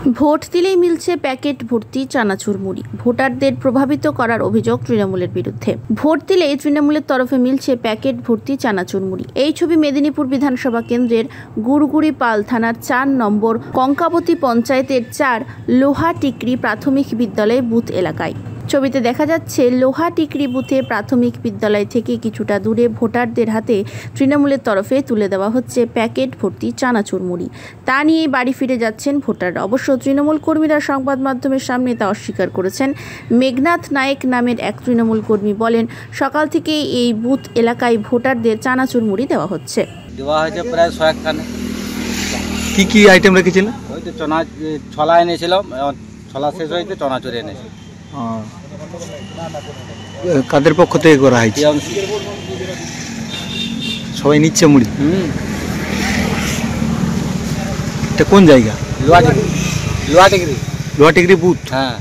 Vote দিলেই মিলছে packet ভর্তি চানাচুর মুড়ি। ভোটারদের প্রভাবিত করার অভিযোগ তৃণমূলের বিরুদ্ধে। ভোট দিলেই তৃণমূলের তরফে মিলছে প্যাকেট ভর্তি চানাচুর মুড়ি। এই ছবি মেদিনীপুর বিধানসভা কেন্দ্রের গুড়গুড়ি পাল থানার ৪ নম্বর কঙ্কাবতী পঞ্চায়েতের ৪ লোহাটিকরি প্রাথমিক বিদ্যালয়ের বুথ এলাকায়। ছবিতে দেখা যাচ্ছে লোহাটিকরি বুথে প্রাথমিক বিদ্যালয় থেকে কিছুটা দূরে ভোটারদের হাতে তৃণমূলের তরফে তুলে দেওয়া হচ্ছে প্যাকেট ভর্তি চানাচুর মুড়ি। তা নিয়ে বাড়ি ফিরে যাচ্ছেন ভোটাররা। অবশ্য তৃণমূল কর্মীরা সংবাদ মাধ্যমের সামনে তা অস্বীকার করেছেন। মেঘনাথ নায়েক নামের এক তৃণমূল কর্মী বলেন, সকাল থেকে এই বুথ এলাকায় ভোটারদের চানাচুর মুড়ি দেওয়া হচ্ছে। দেওয়া হয়েছে প্রায় 100 খানে। কি কি আইটেম রেখেছিল? ওই তো ছলা এনেছিলাম, ছলা শেষ হয়েছে, চানাচুর এনেছি। কাদের পক্ষ থেকে করা হয়েছে? সবাই নিচ্ছে মুড়ি। এটা কোন জায়গা? লোহাটিকরি লোহাটিকরি বুথ। হ্যাঁ।